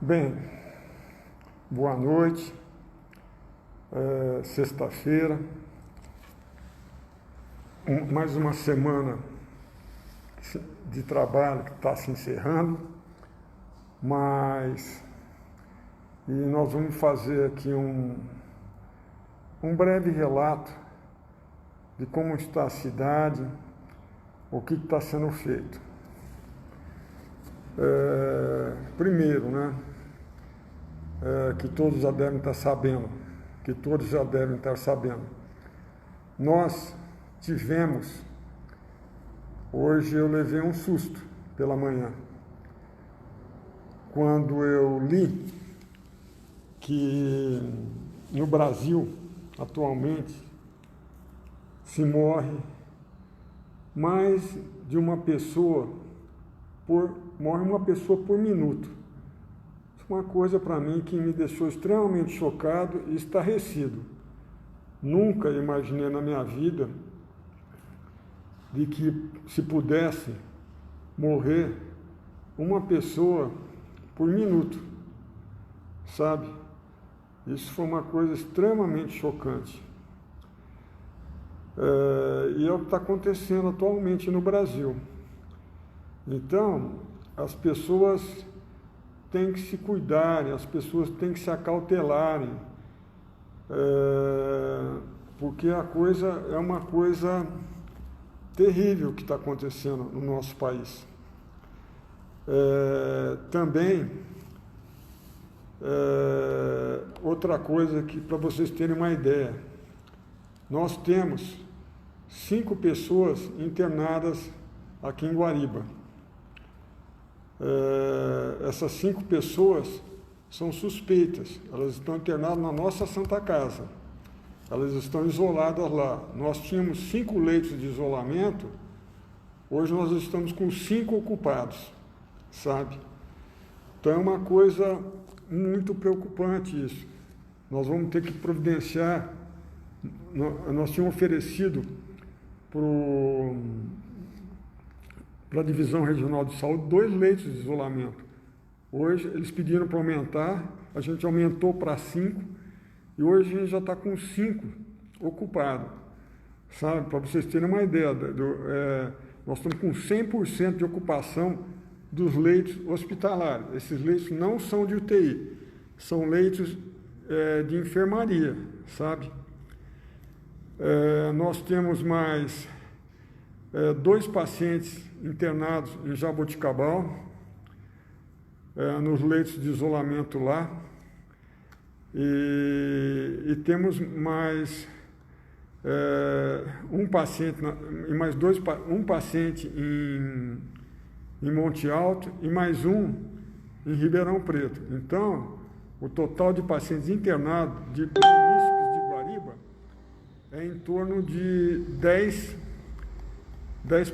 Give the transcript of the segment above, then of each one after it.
Bem, boa noite, sexta-feira, mais uma semana de trabalho que está se encerrando, e nós vamos fazer aqui um breve relato de como está a cidade, o que está sendo feito. Primeiro, que todos já devem estar sabendo, nós tivemos, hoje eu levei um susto pela manhã, quando eu li que no Brasil, atualmente, se morre mais de uma pessoa morre uma pessoa por minuto. Isso é uma coisa para mim que me deixou extremamente chocado e estarrecido. Nunca imaginei na minha vida de que se pudesse morrer uma pessoa por minuto, sabe? Isso foi uma coisa extremamente chocante. E é o que está acontecendo atualmente no Brasil. Então, as pessoas têm que se cuidarem, as pessoas têm que se acautelarem, porque a coisa é uma coisa terrível que está acontecendo no nosso país. Também, outra coisa que, para vocês terem uma ideia, nós temos 5 pessoas internadas aqui em Guariba. Essas 5 pessoas são suspeitas, elas estão internadas na nossa Santa Casa, elas estão isoladas lá. Nós tínhamos 5 leitos de isolamento, hoje nós estamos com 5 ocupados, sabe? Então é uma coisa muito preocupante isso. Nós vamos ter que providenciar, nós tínhamos oferecido para a Divisão Regional de Saúde 2 leitos de isolamento. Hoje eles pediram para aumentar, a gente aumentou para 5 e hoje a gente já está com 5 ocupados, sabe? Para vocês terem uma ideia, nós estamos com 100% de ocupação dos leitos hospitalares. Esses leitos não são de UTI, são leitos de enfermaria, sabe? Nós temos mais 2 pacientes internados em Jaboticabal, nos leitos de isolamento lá, e temos mais um paciente um paciente em Monte Alto e mais um em Ribeirão Preto. Então, o total de pacientes internados de munícipes de Guariba é em torno de 10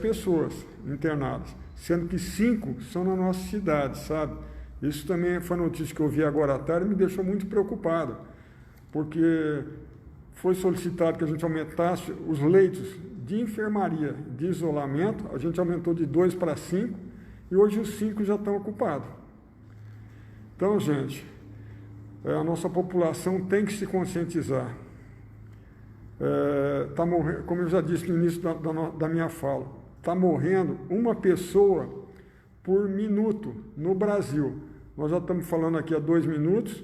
pessoas internadas, sendo que 5 são na nossa cidade, sabe? Isso também foi notícia que eu vi agora à tarde e me deixou muito preocupado, porque foi solicitado que a gente aumentasse os leitos de enfermaria, de isolamento, a gente aumentou de 2 para 5, e hoje os 5 já estão ocupados. Então, gente, a nossa população tem que se conscientizar. Como eu já disse no início da minha fala, está morrendo uma pessoa por minuto no Brasil. Nós já estamos falando aqui há 2 minutos,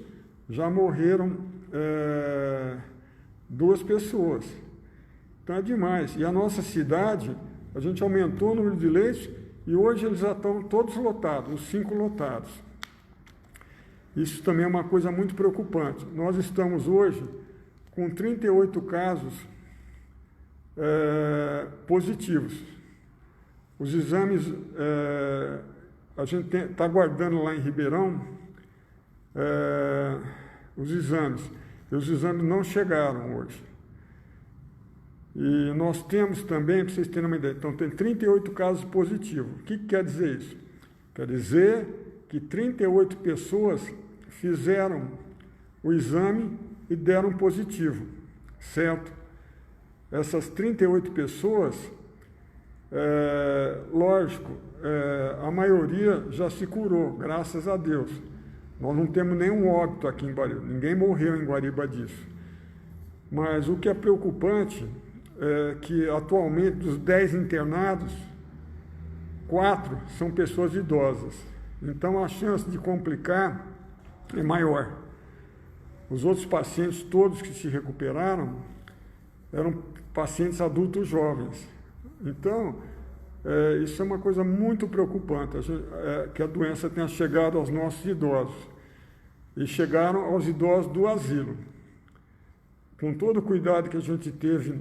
já morreram 2 pessoas. Então é demais. E a nossa cidade, a gente aumentou o número de leitos e hoje eles já estão todos lotados, os 5 lotados. Isso também é uma coisa muito preocupante. Nós estamos hoje com 38 casos positivos. Os exames, a gente está aguardando lá em Ribeirão os exames. E os exames não chegaram hoje. E nós temos também, para vocês terem uma ideia, então tem 38 casos positivos. O que quer dizer isso? Quer dizer que 38 pessoas fizeram o exame e deram positivo, certo? Essas 38 pessoas, lógico, a maioria já se curou, graças a Deus. Nós não temos nenhum óbito aqui em Guariba, ninguém morreu em Guariba disso. Mas o que é preocupante é que atualmente dos 10 internados, 4 são pessoas idosas. Então a chance de complicar é maior. Os outros pacientes, todos que se recuperaram, eram pacientes adultos jovens. Então, isso é uma coisa muito preocupante, que a doença tenha chegado aos nossos idosos. E chegaram aos idosos do asilo. Com todo o cuidado que a gente teve,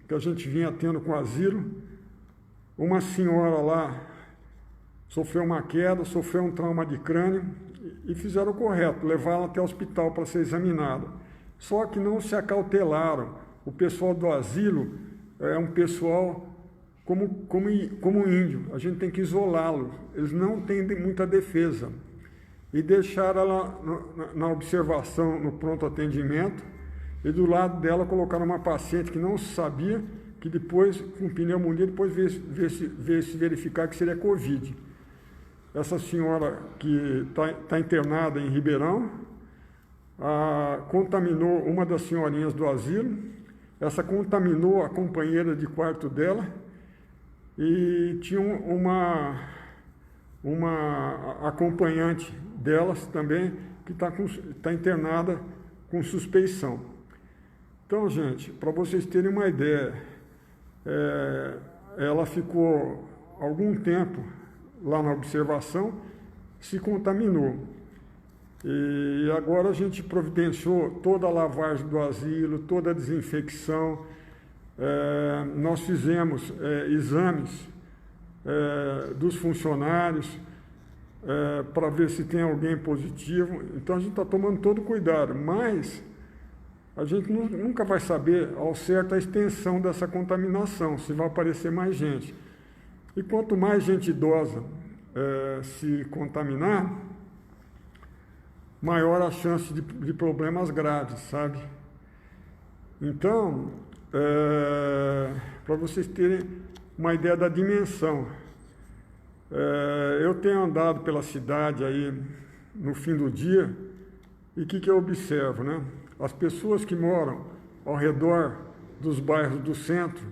que a gente vinha tendo com o asilo, uma senhora lá sofreu uma queda, sofreu um trauma de crânio e fizeram o correto, levaram até o hospital para ser examinada. Só que não se acautelaram. O pessoal do asilo é um pessoal como índio, a gente tem que isolá-los, eles não têm muita defesa. E deixaram ela na observação, no pronto atendimento, e do lado dela colocaram uma paciente que não sabia, que depois, com pneumonia, depois veio se verificar que seria Covid. Essa senhora que está internada em Ribeirão, contaminou uma das senhorinhas do asilo, essa contaminou a companheira de quarto dela, e tinha uma acompanhante delas também, que está internada com suspeição. Então, gente, para vocês terem uma ideia, ela ficou algum tempo lá na observação, se contaminou. E agora a gente providenciou toda a lavagem do asilo, toda a desinfecção. Nós fizemos exames dos funcionários para ver se tem alguém positivo. Então a gente está tomando todo cuidado, mas a gente nunca vai saber ao certo a extensão dessa contaminação, se vai aparecer mais gente. E quanto mais gente idosa se contaminar, maior a chance de problemas graves, sabe? Então, para vocês terem uma ideia da dimensão, eu tenho andado pela cidade aí no fim do dia, e o que eu observo, né? As pessoas que moram ao redor dos bairros do centro,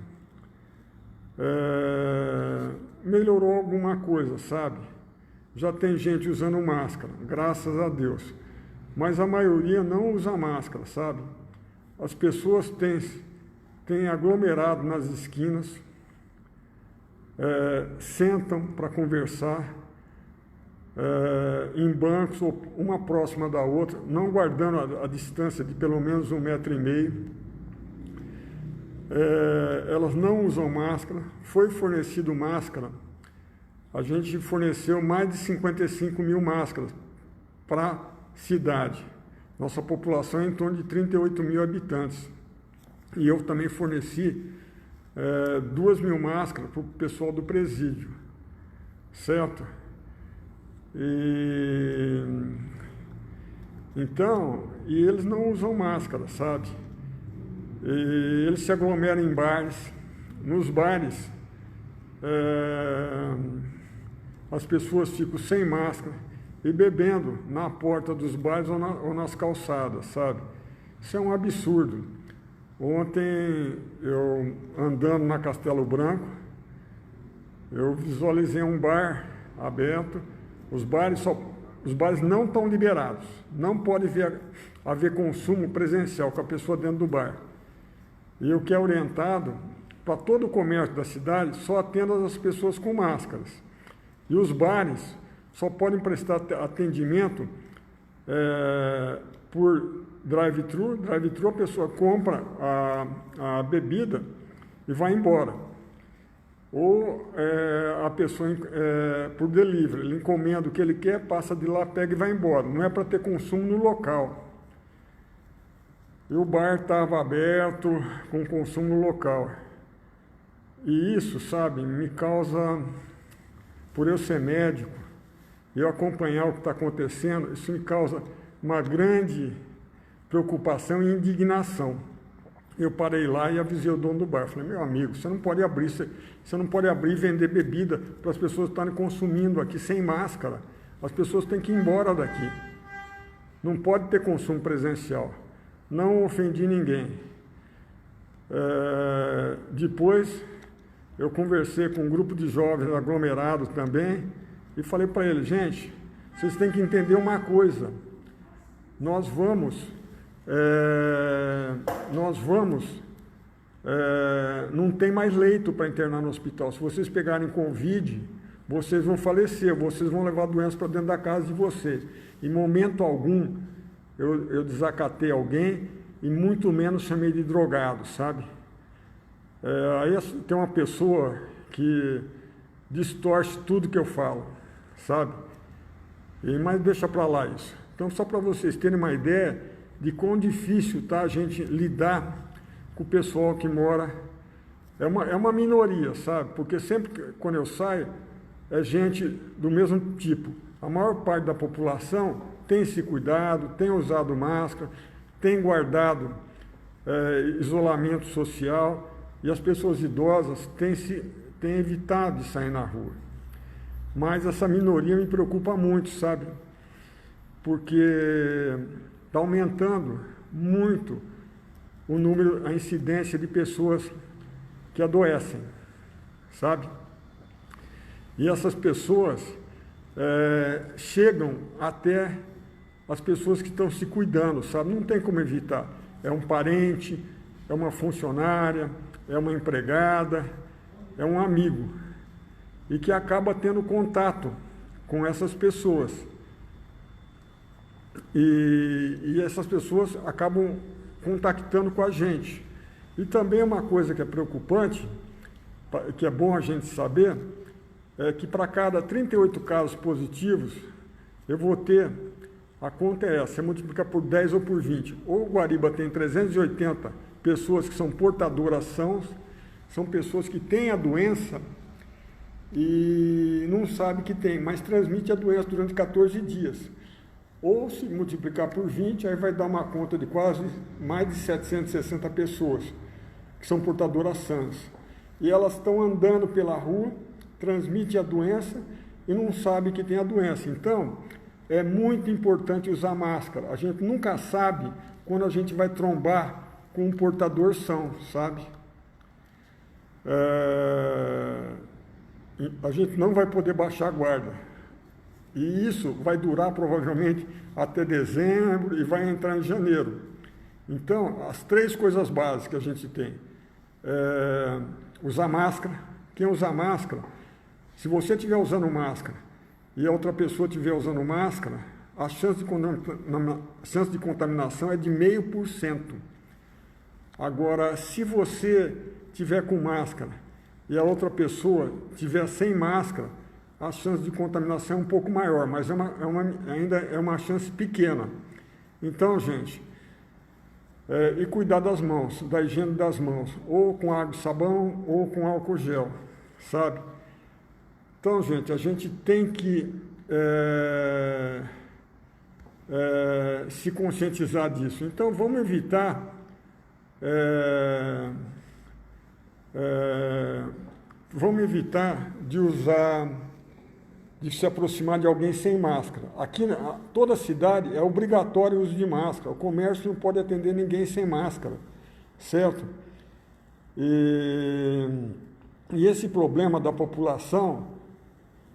melhorou alguma coisa, sabe? Já tem gente usando máscara, graças a Deus. Mas a maioria não usa máscara, sabe? As pessoas têm aglomerado nas esquinas, sentam para conversar, em bancos, uma próxima da outra, não guardando a distância de pelo menos 1,5 metro. Elas não usam máscara. Foi fornecido máscara. A gente forneceu mais de 55 mil máscaras para a cidade. Nossa população é em torno de 38 mil habitantes. E eu também forneci 2.000 máscaras para o pessoal do presídio, certo? Então, eles não usam máscara, sabe? E eles se aglomeram em bares. Nos bares, as pessoas ficam sem máscara e bebendo na porta dos bares ou nas calçadas, sabe? Isso é um absurdo. Ontem, eu andando na Castelo Branco, eu visualizei um bar aberto. Os bares não estão liberados. Não pode haver consumo presencial com a pessoa dentro do bar. E o que é orientado, para todo o comércio da cidade, só atenda as pessoas com máscaras. E os bares só podem prestar atendimento por drive-thru. Drive-thru, a pessoa compra a bebida e vai embora. Ou a pessoa, por delivery, ele encomenda o que ele quer, passa de lá, pega e vai embora. Não é para ter consumo no local. E o bar estava aberto, com consumo no local. E isso, sabe, me causa, por eu ser médico, e eu acompanhar o que está acontecendo, isso me causa uma grande preocupação e indignação. Eu parei lá e avisei o dono do bar. Falei, meu amigo, você não pode abrir e vender bebida para as pessoas estarem consumindo aqui sem máscara. As pessoas têm que ir embora daqui. não pode ter consumo presencial. Não ofendi ninguém. Depois, eu conversei com um grupo de jovens aglomerados também e falei para eles, gente, vocês têm que entender uma coisa, nós vamos, não tem mais leito para internar no hospital. Se vocês pegarem Covid, vocês vão falecer, vocês vão levar doença para dentro da casa de vocês. Em momento algum, eu desacatei alguém e muito menos chamei de drogado, sabe? Aí tem uma pessoa que distorce tudo que eu falo, sabe? Mas deixa para lá isso. Então, só para vocês terem uma ideia de quão difícil tá a gente lidar com o pessoal que mora. É uma minoria, sabe? Porque sempre quando eu saio, é gente do mesmo tipo. A maior parte da população tem se cuidado, tem usado máscara, tem guardado isolamento social, e as pessoas idosas têm evitado de sair na rua. Mas essa minoria me preocupa muito, sabe? Porque está aumentando muito o número, a incidência de pessoas que adoecem, sabe? E essas pessoas chegam até as pessoas que estão se cuidando, sabe? Não tem como evitar. É um parente, é uma funcionária, é uma empregada, é um amigo, e que acaba tendo contato com essas pessoas. E essas pessoas acabam contactando com a gente. E também uma coisa que é preocupante, que é bom a gente saber, é que para cada 38 casos positivos, eu vou ter, a conta é essa, você multiplica por 10 ou por 20. Ou o Guariba tem 380 pessoas que são portadoras são pessoas que têm a doença e não sabem que tem, mas transmite a doença durante 14 dias. Ou se multiplicar por 20, aí vai dar uma conta de quase mais de 760 pessoas que são portadoras sãs. E elas estão andando pela rua, transmitem a doença e não sabem que tem a doença. Então, é muito importante usar máscara. A gente nunca sabe quando a gente vai trombar com um portador são, sabe? A gente não vai poder baixar a guarda. E isso vai durar provavelmente até dezembro e vai entrar em janeiro. Então, as 3 coisas básicas que a gente tem. Usar máscara. Quem usar máscara, se você estiver usando máscara e a outra pessoa estiver usando máscara, a chance de contaminação é de 0,5%. Agora, se você tiver com máscara e a outra pessoa tiver sem máscara, a chance de contaminação é um pouco maior, mas ainda é uma chance pequena. Então, gente, e cuidar das mãos, da higiene das mãos, ou com água e sabão, ou com álcool gel, sabe? Então, gente, a gente tem que se conscientizar disso. Então, vamos evitar de se aproximar de alguém sem máscara. Aqui, toda a cidade é obrigatório o uso de máscara. O comércio não pode atender ninguém sem máscara, certo? E esse problema da população,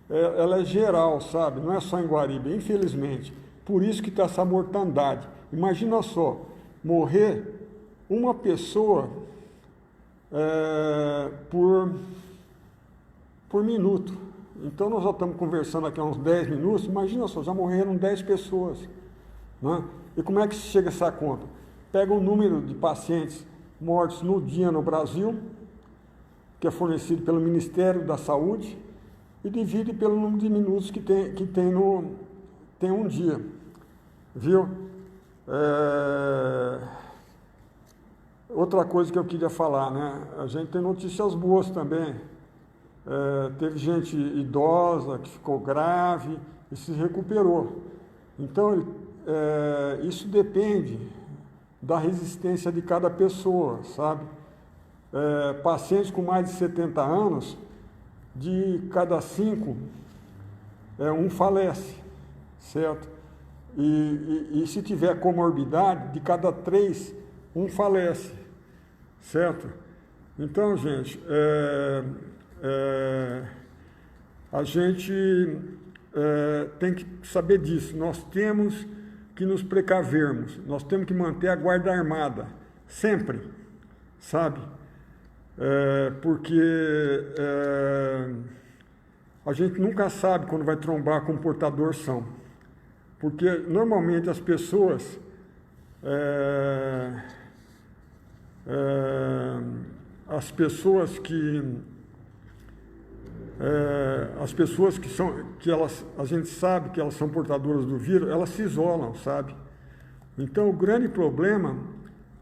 ela é geral, sabe? Não é só em Guariba, infelizmente. Por isso que está essa mortandade. Imagina só, morrer uma pessoa por minuto. Então, nós já estamos conversando aqui há uns 10 minutos, imagina só, já morreram 10 pessoas. Né? E como é que se chega a essa conta? Pega o número de pacientes mortos no dia no Brasil, que é fornecido pelo Ministério da Saúde, e divide pelo número de minutos que tem um dia. Viu? Outra coisa que eu queria falar, né? A gente tem notícias boas também. Teve gente idosa que ficou grave e se recuperou. Então, isso depende da resistência de cada pessoa, sabe? Pacientes com mais de 70 anos, de cada 5, um falece, certo? E se tiver comorbidade, de cada 3, um falece, certo? Então, gente, a gente tem que saber disso. Nós temos que nos precavermos, nós temos que manter a guarda armada, sempre, sabe? Porque a gente nunca sabe quando vai trombar com um portador são. Porque normalmente as pessoas a gente sabe que elas são portadoras do vírus, elas se isolam, sabe? Então o grande problema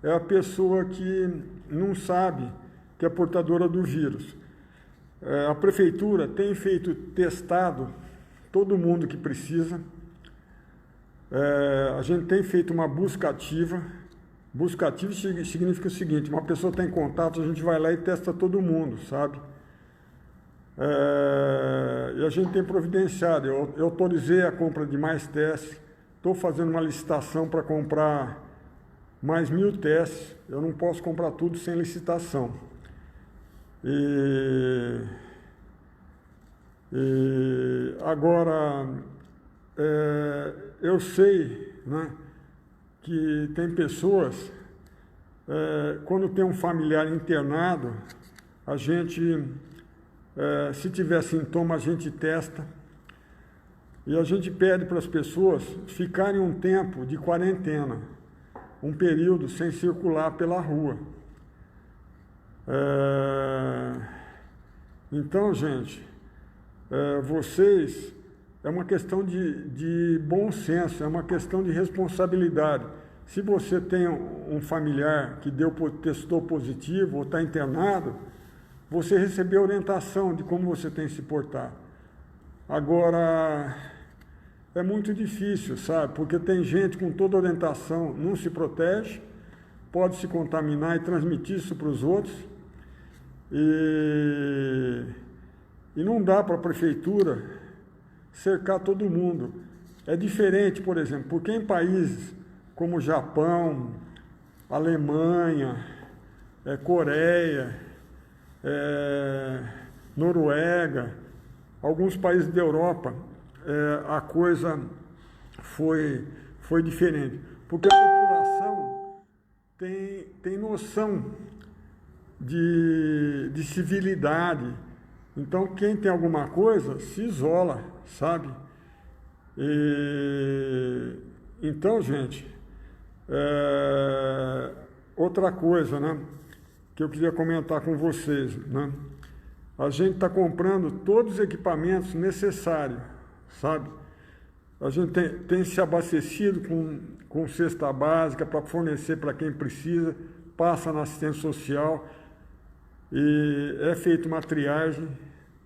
é a pessoa que não sabe que é portadora do vírus. A prefeitura tem feito testado todo mundo que precisa. A gente tem feito uma busca ativa. Busca ativa significa o seguinte: uma pessoa tem contato, a gente vai lá e testa todo mundo, sabe? E a gente tem providenciado. Eu autorizei a compra de mais testes. Estou fazendo uma licitação para comprar mais 1.000 testes. Eu não posso comprar tudo sem licitação. Agora, eu sei, né, que tem pessoas, quando tem um familiar internado, a gente, se tiver sintoma, a gente testa, e a gente pede para as pessoas ficarem um tempo de quarentena, um período sem circular pela rua. Então, gente, vocês, é uma questão de bom senso, é uma questão de responsabilidade. Se você tem um familiar que testou positivo ou está internado, você recebeu orientação de como você tem que se portar. Agora, é muito difícil, sabe? Porque tem gente com toda orientação, não se protege, pode se contaminar e transmitir isso para os outros. E não dá para a prefeitura cercar todo mundo. É diferente, por exemplo, porque em países como Japão, Alemanha, Coreia, Noruega, alguns países da Europa, a coisa foi diferente. Porque a população tem noção de civilidade. Então, quem tem alguma coisa, se isola, sabe? Então, gente, outra coisa, né, que eu queria comentar com vocês, né? A gente está comprando todos os equipamentos necessários, sabe? A gente tem se abastecido com cesta básica para fornecer para quem precisa, passa na assistência social e é feita uma triagem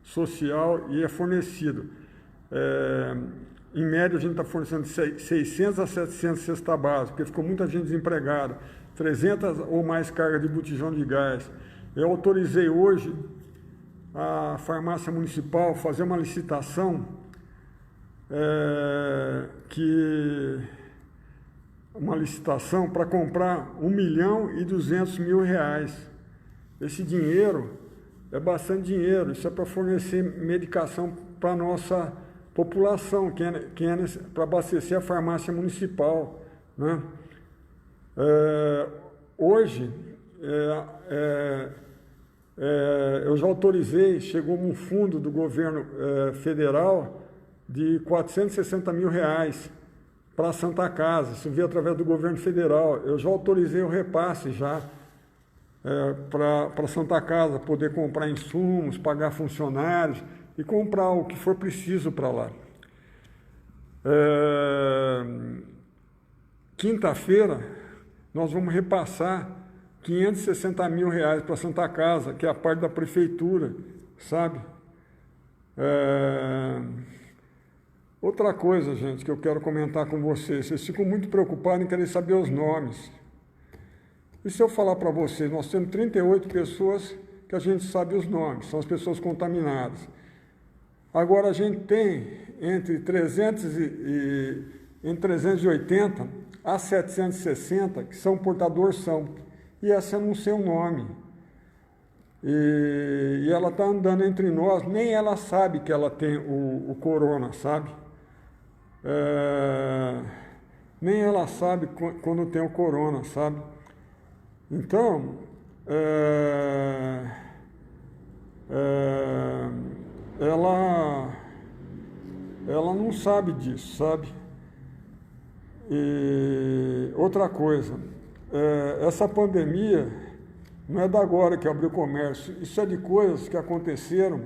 social e é fornecido. Em média, a gente está fornecendo 600 a 700 cesta básica, porque ficou muita gente desempregada, 300 ou mais cargas de botijão de gás. Eu autorizei hoje a farmácia municipal fazer uma licitação para comprar R$1.200.000. Esse dinheiro é bastante dinheiro, isso é para fornecer medicação para a nossa população, para abastecer a farmácia municipal, né? Hoje, eu já autorizei, chegou um fundo do governo federal de R$460 mil para a Santa Casa, isso veio através do governo federal. Eu já autorizei o repasse já para a Santa Casa poder comprar insumos, pagar funcionários e comprar o que for preciso para lá. Quinta-feira nós vamos repassar R$560 mil para a Santa Casa, que é a parte da prefeitura, sabe? Outra coisa, gente, que eu quero comentar com vocês ficam muito preocupados em querer saber os nomes. E se eu falar para vocês, nós temos 38 pessoas que a gente sabe os nomes, são as pessoas contaminadas. Agora, a gente tem entre 300 entre 380 a 760 que são portadores e essa eu não sei o nome. E ela está andando entre nós, nem ela sabe que ela tem o corona, sabe? Nem ela sabe quando tem o corona, sabe? Então, ela não sabe disso, sabe? E outra coisa, essa pandemia não é da agora que abriu o comércio, isso é de coisas que aconteceram,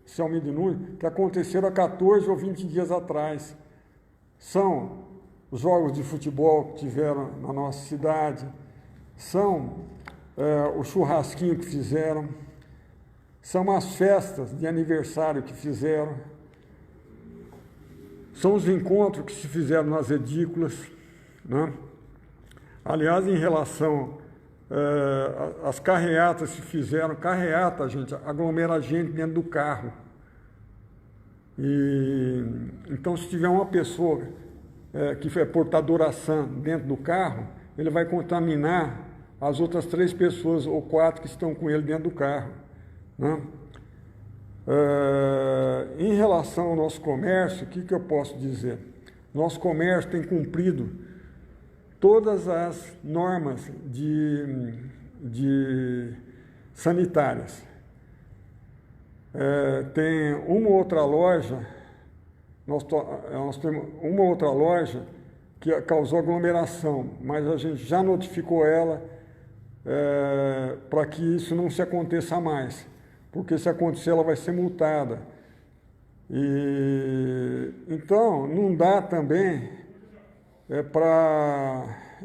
esse aumento de número, que aconteceram há 14 ou 20 dias atrás. São os jogos de futebol que tiveram na nossa cidade, são o churrasquinho que fizeram, são as festas de aniversário que fizeram, são os encontros que se fizeram nas edículas, né? Aliás, em relação às carreatas que fizeram, carreata, gente, aglomera gente dentro do carro. Então, se tiver uma pessoa que é portadora sã dentro do carro, ele vai contaminar as outras 3 pessoas ou 4 que estão com ele dentro do carro, né? Em relação ao nosso comércio, o que eu posso dizer? Nosso comércio tem cumprido todas as normas de sanitárias. Tem uma outra loja, nós temos uma outra loja que causou aglomeração, mas a gente já notificou ela para que isso não se aconteça mais, porque se acontecer ela vai ser multada. Então, não dá também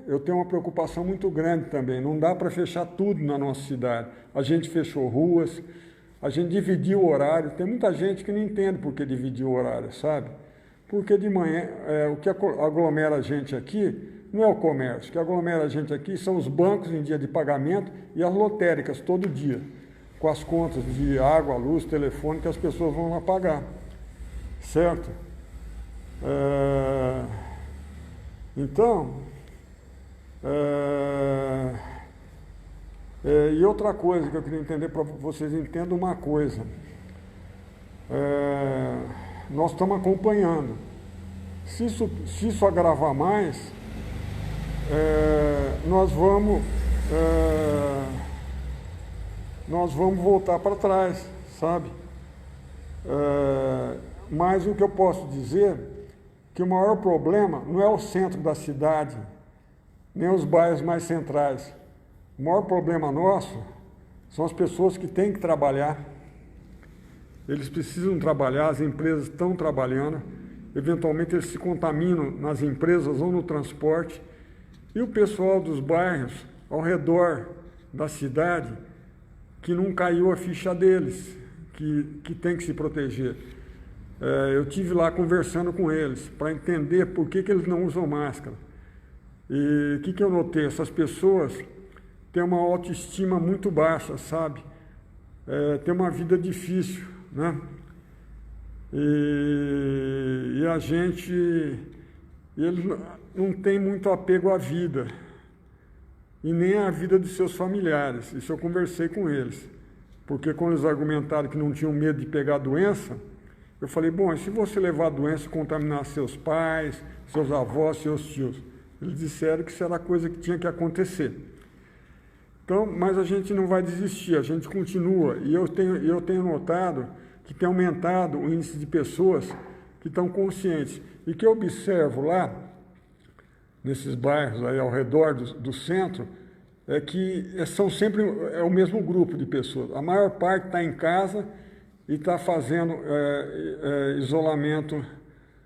eu tenho uma preocupação muito grande também, não dá para fechar tudo na nossa cidade. A gente fechou ruas, a gente dividiu o horário, tem muita gente que não entende por que dividiu o horário, sabe? Porque de manhã, o que aglomera a gente aqui não é o comércio, o que aglomera a gente aqui são os bancos em dia de pagamento e as lotéricas todo dia, com as contas de água, luz, telefone que as pessoas vão lá pagar, certo? Então, e outra coisa que eu queria entender, para vocês entendam uma coisa, nós estamos acompanhando, se isso agravar mais, nós vamos voltar para trás, sabe? Mas o que eu posso dizer que o maior problema não é o centro da cidade, nem os bairros mais centrais. O maior problema nosso são as pessoas que têm que trabalhar. Eles precisam trabalhar, as empresas estão trabalhando, eventualmente eles se contaminam nas empresas ou no transporte, e o pessoal dos bairros ao redor da cidade que não caiu a ficha deles, que tem que se proteger. Eu tive lá conversando com eles para entender por que eles não usam máscara. E o que eu notei? Essas pessoas têm uma autoestima muito baixa, sabe? Tem uma vida difícil, né? E a gente, eles não têm muito apego à vida, e nem à vida de seus familiares. Isso eu conversei com eles, porque quando eles argumentaram que não tinham medo de pegar a doença, eu falei, bom, e se você levar a doença e contaminar seus pais, seus avós, seus tios? Eles disseram que isso era coisa que tinha que acontecer. Então, mas a gente não vai desistir, a gente continua. E eu tenho notado que tem aumentado o índice de pessoas que estão conscientes. E que eu observo lá, nesses bairros aí ao redor do centro, é que são sempre o mesmo grupo de pessoas. A maior parte está em casa e está fazendo isolamento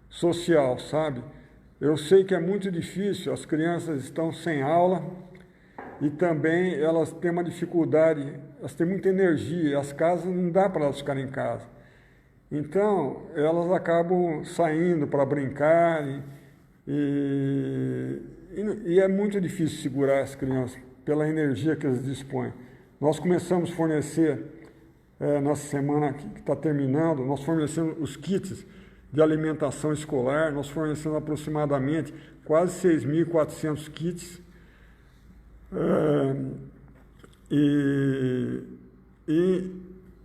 social, sabe? Eu sei que é muito difícil, as crianças estão sem aula e também elas têm uma dificuldade, elas têm muita energia, as casas não dá para elas ficarem em casa. Então, elas acabam saindo para brincar e é muito difícil segurar as crianças pela energia que eles dispõem. Nós começamos a fornecer, nessa semana que está terminando, nós fornecemos os kits de alimentação escolar. Nós fornecemos aproximadamente quase 6.400 kits.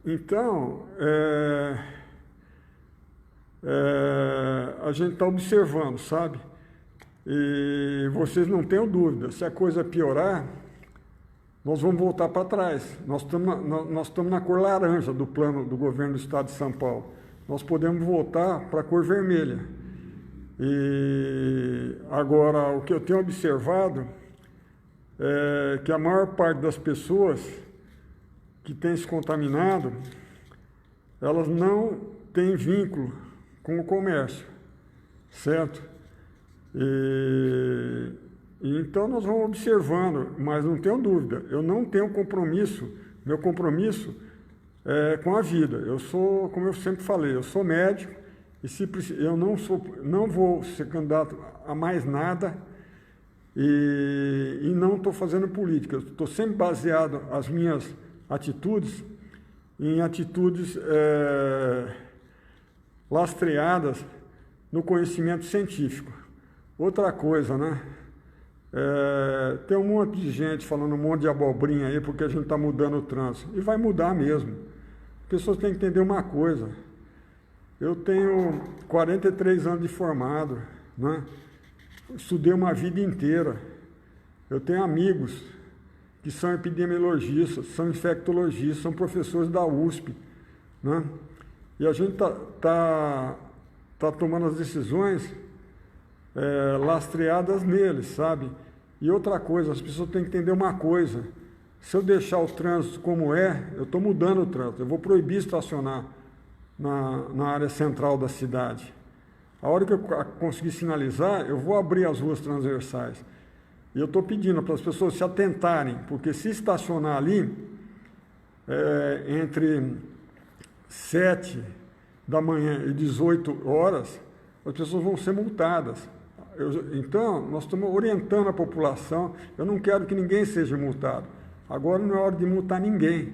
Então, a gente está observando, sabe? E vocês não tenham dúvida, se a coisa piorar, nós vamos voltar para trás. Nós estamos na cor laranja do plano do governo do estado de São Paulo. Nós podemos voltar para a cor vermelha. E agora, o que eu tenho observado é que a maior parte das pessoas que têm se contaminado, elas não têm vínculo com o comércio, certo? Então nós vamos observando, mas não tenho dúvida, eu não tenho compromisso, meu compromisso é com a vida. Eu sou, como eu sempre falei, eu sou médico e eu não vou ser candidato a mais nada e não estou fazendo política. Estou sempre baseado as minhas atitudes em atitudes lastreadas no conhecimento científico. Outra coisa, né? Tem um monte de gente falando um monte de abobrinha aí porque a gente está mudando o trânsito. E vai mudar mesmo. As pessoas têm que entender uma coisa. Eu tenho 43 anos de formado, né? Estudei uma vida inteira. Eu tenho amigos que são epidemiologistas, são infectologistas, são professores da USP, né? E a gente tá tomando as decisões lastreadas neles, sabe? E outra coisa, as pessoas têm que entender uma coisa: se eu deixar o trânsito como eu estou mudando o trânsito, eu vou proibir estacionar na área central da cidade. A hora que eu conseguir sinalizar, eu vou abrir as ruas transversais. E eu estou pedindo para as pessoas se atentarem, porque se estacionar ali, entre 7 da manhã e 18 horas, as pessoas vão ser multadas. Então, nós estamos orientando a população. Eu não quero que ninguém seja multado. Agora não é hora de multar ninguém.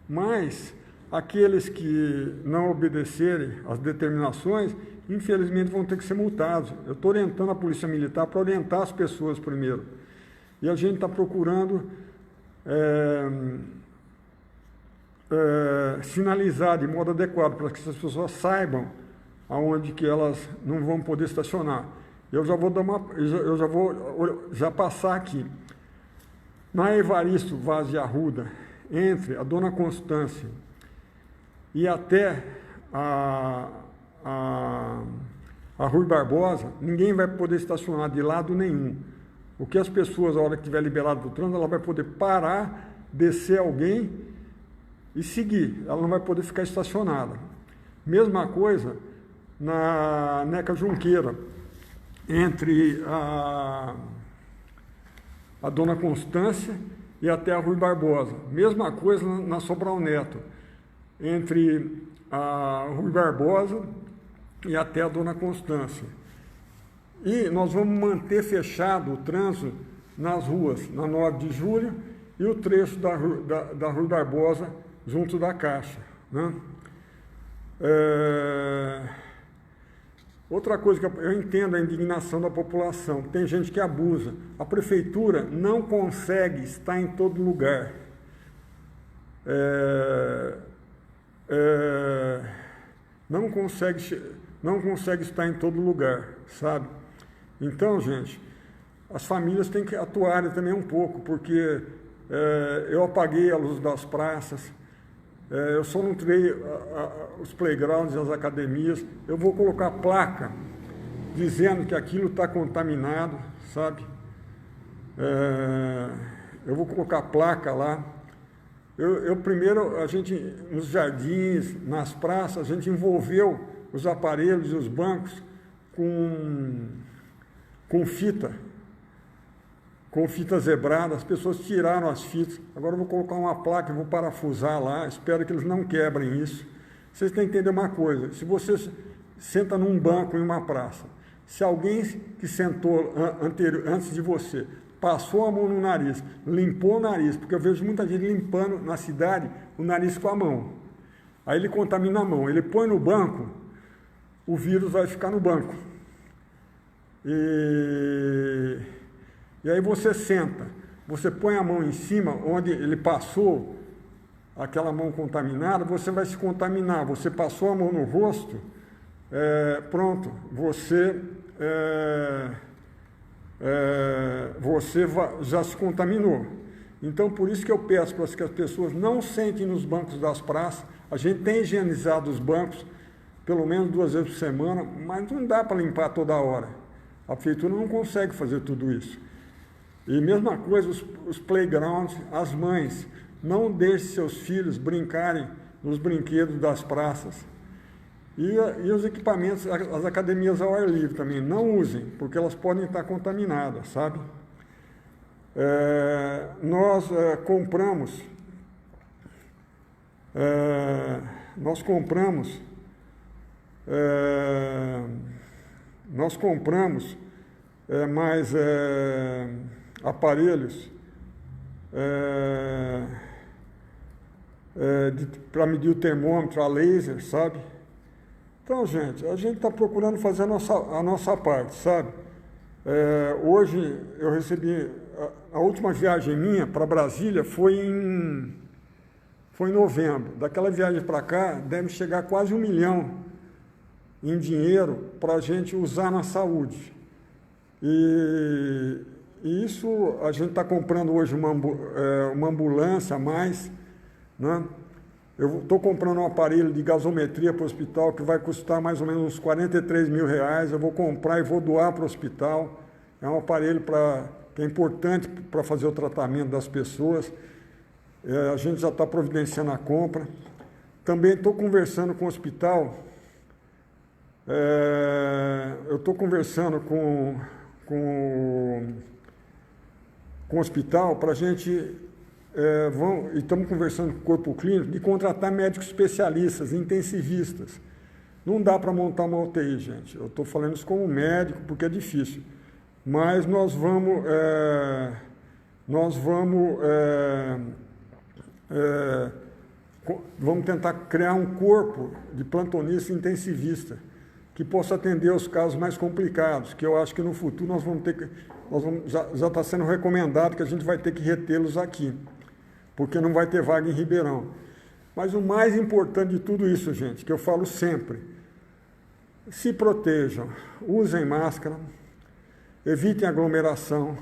Mas aqueles que não obedecerem às determinações, infelizmente vão ter que ser multados. Eu estou orientando a Polícia Militar para orientar as pessoas primeiro. E a gente está procurando sinalizar de modo adequado para que essas pessoas saibam aonde que elas não vão poder estacionar. Eu já vou passar aqui. Na Evaristo Vaz de Arruda, entre a Dona Constância e até a Rui Barbosa, ninguém vai poder estacionar de lado nenhum. O que as pessoas, a hora que estiver liberado do trânsito, ela vai poder parar, descer alguém e seguir. Ela não vai poder ficar estacionada. Mesma coisa na Neca Junqueira, entre a Dona Constância e até a Rui Barbosa. Mesma coisa na Sobral Neto, entre a Rui Barbosa e até a Dona Constância. E nós vamos manter fechado o trânsito nas ruas, na 9 de julho e o trecho da Rui Barbosa junto da Caixa, né? Outra coisa que eu entendo a indignação da população, tem gente que abusa. A prefeitura não consegue estar em todo lugar. Não consegue estar em todo lugar, sabe? Então, gente, as famílias têm que atuarem também um pouco, porque eu apaguei a luz das praças, eu só não tirei os playgrounds e as academias. Eu vou colocar placa dizendo que aquilo está contaminado, sabe? Eu vou colocar placa lá. Primeiro, a gente, nos jardins, nas praças, a gente envolveu os aparelhos e os bancos com fita zebrada. As pessoas tiraram as fitas. Agora eu vou colocar uma placa e vou parafusar lá. Espero que eles não quebrem isso. Vocês têm que entender uma coisa: se você senta num banco em uma praça, se alguém que sentou antes de você passou a mão no nariz, limpou o nariz, porque eu vejo muita gente limpando na cidade o nariz com a mão, aí ele contamina a mão, ele põe no banco, o vírus vai ficar no banco. E aí você senta, você põe a mão em cima, onde ele passou aquela mão contaminada, você vai se contaminar. Você passou a mão no rosto, pronto, você já se contaminou. Então, por isso que eu peço para que as pessoas não sentem nos bancos das praças. A gente tem higienizado os bancos pelo menos 2 vezes por semana, mas não dá para limpar toda hora. A prefeitura não consegue fazer tudo isso. E mesma coisa, os playgrounds, as mães, não deixem seus filhos brincarem nos brinquedos das praças. E os equipamentos, as academias ao ar livre também, não usem, porque elas podem estar contaminadas, sabe? Nós compramos mais aparelhos para medir o termômetro a laser, sabe? Então, gente, a gente está procurando fazer a nossa parte, sabe? Hoje eu recebi, a última viagem minha para Brasília foi em novembro. Daquela viagem para cá, deve chegar quase 1 milhão em dinheiro para a gente usar na saúde. E isso, a gente está comprando hoje uma ambulância a mais, né? Eu estou comprando um aparelho de gasometria para o hospital que vai custar mais ou menos uns 43 mil reais. Eu vou comprar e vou doar para o hospital. É um aparelho que é importante para fazer o tratamento das pessoas. A gente já está providenciando a compra. Também estou conversando com o hospital. Eu estou conversando com o hospital para a gente, e estamos conversando com o corpo clínico, de contratar médicos especialistas, intensivistas. Não dá para montar uma UTI, gente. Eu estou falando isso como médico, porque é difícil. Mas nós vamos tentar criar um corpo de plantonista intensivista que possa atender os casos mais complicados, que eu acho que no futuro nós vamos ter que, já está sendo recomendado que a gente vai ter que retê-los aqui, porque não vai ter vaga em Ribeirão. Mas o mais importante de tudo isso, gente, que eu falo sempre, se protejam, usem máscara, evitem aglomeração.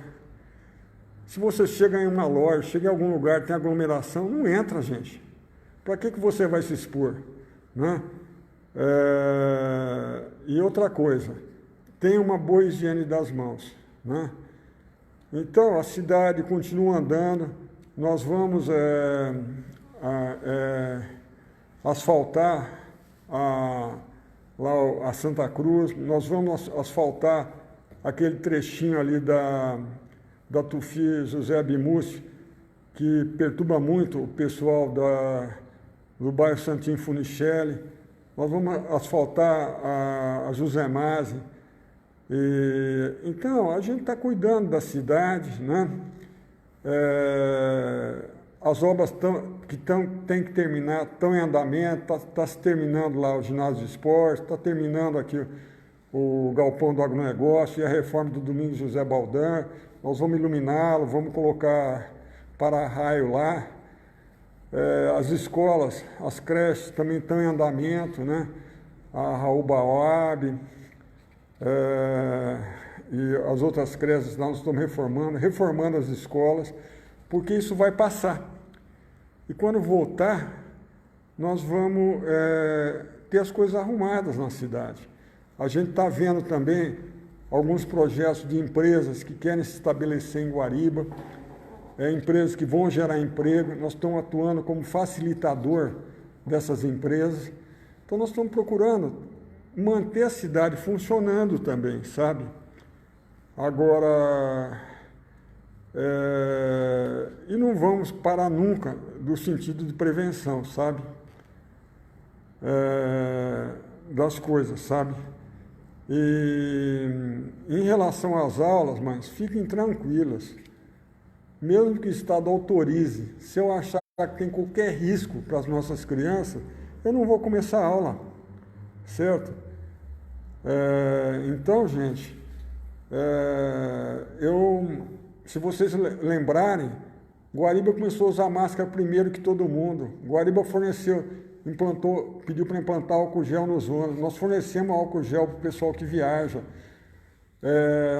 Se você chega em uma loja, chega em algum lugar que tem aglomeração, não entra, gente. Para que você vai se expor, né? E outra coisa, tenha uma boa higiene das mãos, né? Então, a cidade continua andando, nós vamos asfaltar lá a Santa Cruz, nós vamos asfaltar aquele trechinho ali da Tufi José Abimusse, que perturba muito o pessoal do bairro Santinho Funicelli. Nós vamos asfaltar a José Mase. Então, a gente está cuidando da cidade, né? As obras têm que terminar, estão em andamento, está se terminando lá o ginásio de esporte, está terminando aqui o galpão do agronegócio e a reforma do Domingos José Baldan. Nós vamos iluminá-lo, vamos colocar para-raio lá. As escolas, as creches também estão em andamento, né? A Raul Baoab e as outras creches nós estamos reformando as escolas, porque isso vai passar. E quando voltar, nós vamos ter as coisas arrumadas na cidade. A gente está vendo também alguns projetos de empresas que querem se estabelecer em Guariba, empresas que vão gerar emprego. Nós estamos atuando como facilitador dessas empresas. Então, nós estamos procurando manter a cidade funcionando também, sabe? Agora, e não vamos parar nunca do sentido de prevenção, sabe? Das coisas, sabe? E em relação às aulas, mas fiquem tranquilas. Mesmo que o Estado autorize, se eu achar que tem qualquer risco para as nossas crianças, eu não vou começar a aula, certo? Então, gente, se vocês lembrarem, Guariba começou a usar máscara primeiro que todo mundo. Guariba pediu para implantar álcool gel nos ônibus. Nós fornecemos álcool gel para o pessoal que viaja.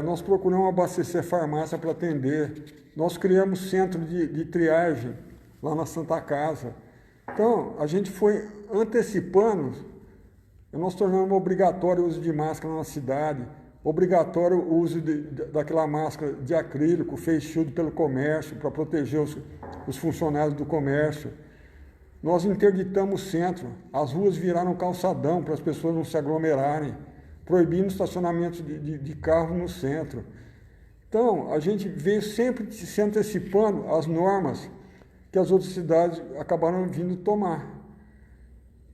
Nós procuramos abastecer farmácia para atender. Nós criamos centro de triagem lá na Santa Casa. Então, a gente foi antecipando. Nós tornamos obrigatório o uso de máscara na cidade, obrigatório o uso daquela máscara de acrílico, face shield pelo comércio, para proteger os funcionários do comércio. Nós interditamos o centro, as ruas viraram calçadão para as pessoas não se aglomerarem, proibindo estacionamento de carro no centro. Então, a gente veio sempre se antecipando às normas que as outras cidades acabaram vindo tomar.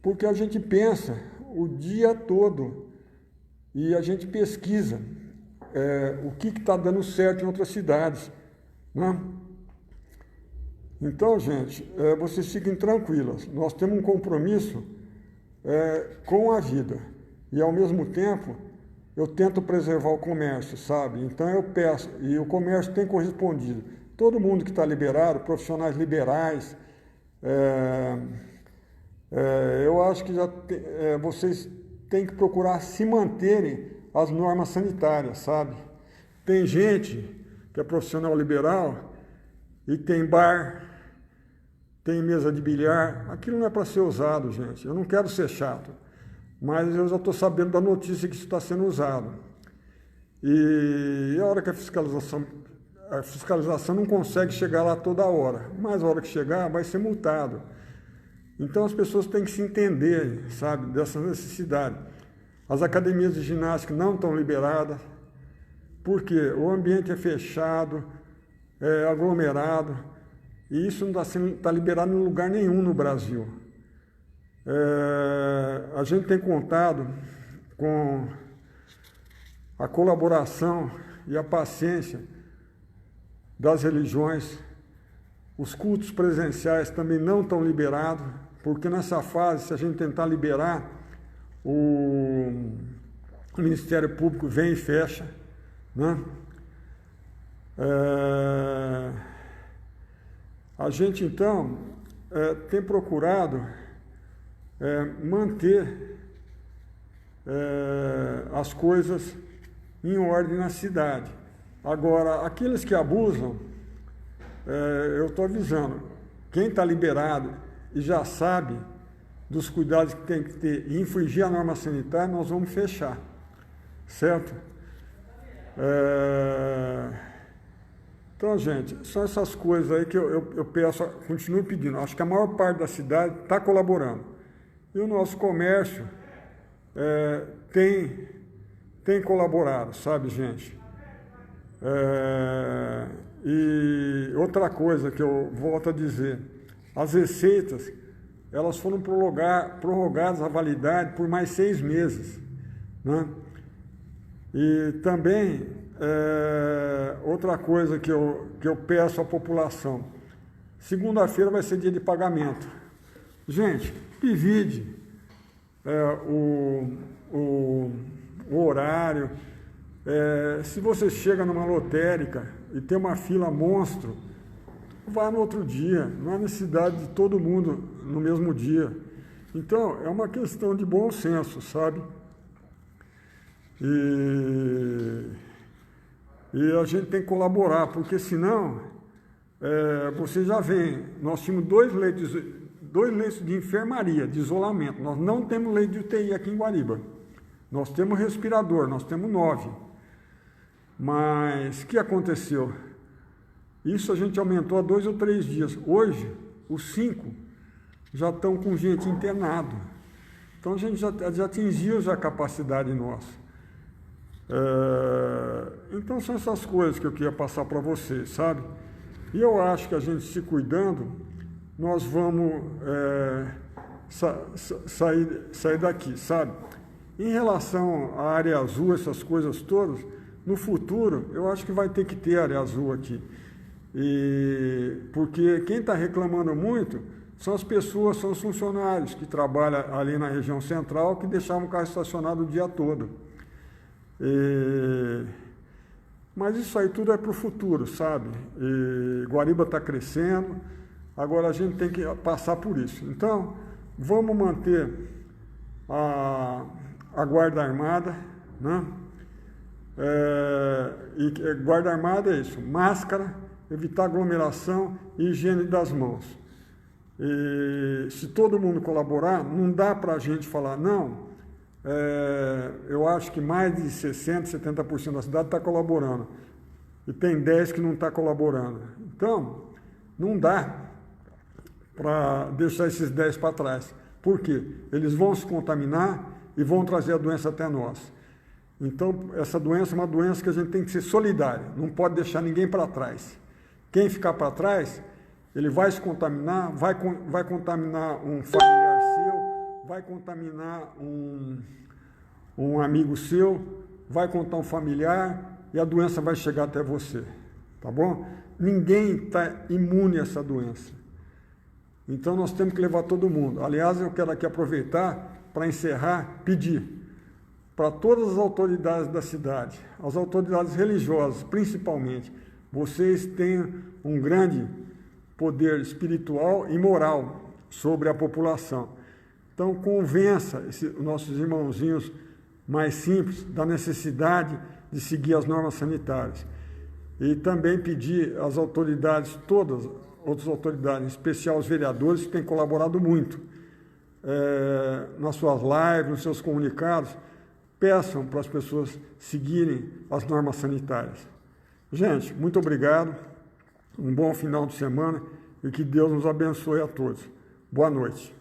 Porque a gente pensa o dia todo e a gente pesquisa o que está dando certo em outras cidades, né? Então, gente, vocês fiquem tranquilas. Nós temos um compromisso com a vida e, ao mesmo tempo, eu tento preservar o comércio, sabe? Então, eu peço, e o comércio tem correspondido. Todo mundo que está liberado, profissionais liberais, eu acho que vocês têm que procurar se manterem as normas sanitárias, sabe? Tem gente que é profissional liberal e tem bar, tem mesa de bilhar. Aquilo não é para ser usado, gente. Eu não quero ser chato, mas eu já estou sabendo da notícia que isso está sendo usado. E a hora que a fiscalização não consegue chegar lá toda hora, mas a hora que chegar vai ser multado. Então as pessoas têm que se entender, sabe, dessa necessidade. As academias de ginástica não estão liberadas, porque o ambiente é fechado, é aglomerado, e isso não está liberado em lugar nenhum no Brasil. A gente tem contado com a colaboração e a paciência das religiões. Os cultos presenciais também não estão liberados, porque nessa fase, se a gente tentar liberar, o Ministério Público vem e fecha, né? A gente, então, tem procurado manter as coisas em ordem na cidade. Agora, aqueles que abusam, eu estou avisando, quem está liberado e já sabe dos cuidados que tem que ter e infringir a norma sanitária, nós vamos fechar, certo? Então, gente, são essas coisas aí que eu peço, continuo pedindo. Acho que a maior parte da cidade está colaborando. E o nosso comércio tem colaborado, sabe, gente? E outra coisa que eu volto a dizer, as receitas, elas foram prorrogadas a validade por mais 6 meses, né? E também, outra coisa que eu peço à população, segunda-feira vai ser dia de pagamento. Gente, divide o horário. Se você chega numa lotérica e tem uma fila monstro, vá no outro dia, não há necessidade de todo mundo no mesmo dia. Então, é uma questão de bom senso, sabe? E a gente tem que colaborar, porque senão, você já vem, nós tínhamos 2 leitos de enfermaria, de isolamento, nós não temos leito de UTI aqui em Guariba, nós temos respirador, nós temos 9, mas o que aconteceu? Isso a gente aumentou a 2 ou 3 dias, hoje os 5 já estão com gente internado, então a gente já atingiu a capacidade nossa. Então são essas coisas que eu queria passar para vocês, sabe? E eu acho que a gente se cuidando, nós vamos sair daqui, sabe? Em relação à área azul, essas coisas todas, no futuro eu acho que vai ter que ter área azul aqui. Porque quem está reclamando muito são as pessoas, são os funcionários que trabalham ali na região central, que deixavam o carro estacionado o dia todo. Mas isso aí tudo é para o futuro, sabe? Guariba está crescendo, agora a gente tem que passar por isso. Então, vamos manter a Guarda Armada, né? Guarda Armada é isso, máscara, evitar aglomeração e higiene das mãos. Se todo mundo colaborar, não dá para a gente falar, não, eu acho que mais de 60%, 70% da cidade está colaborando, e tem 10% que não está colaborando. Então, não dá para deixar esses 10% para trás. Por quê? Eles vão se contaminar e vão trazer a doença até nós. Então, essa doença é uma doença que a gente tem que ser solidário, não pode deixar ninguém para trás. Quem ficar para trás, ele vai se contaminar, vai contaminar um familiar seu, vai contaminar um amigo seu, vai contar um familiar e a doença vai chegar até você, tá bom? Ninguém está imune a essa doença. Então, nós temos que levar todo mundo. Aliás, eu quero aqui aproveitar para encerrar, pedir para todas as autoridades da cidade, as autoridades religiosas, principalmente, vocês têm um grande poder espiritual e moral sobre a população. Então, convença os nossos irmãozinhos mais simples da necessidade de seguir as normas sanitárias. E também pedir às autoridades, todas outras autoridades, em especial os vereadores, que têm colaborado muito nas suas lives, nos seus comunicados, peçam para as pessoas seguirem as normas sanitárias. Gente, muito obrigado, um bom final de semana e que Deus nos abençoe a todos. Boa noite.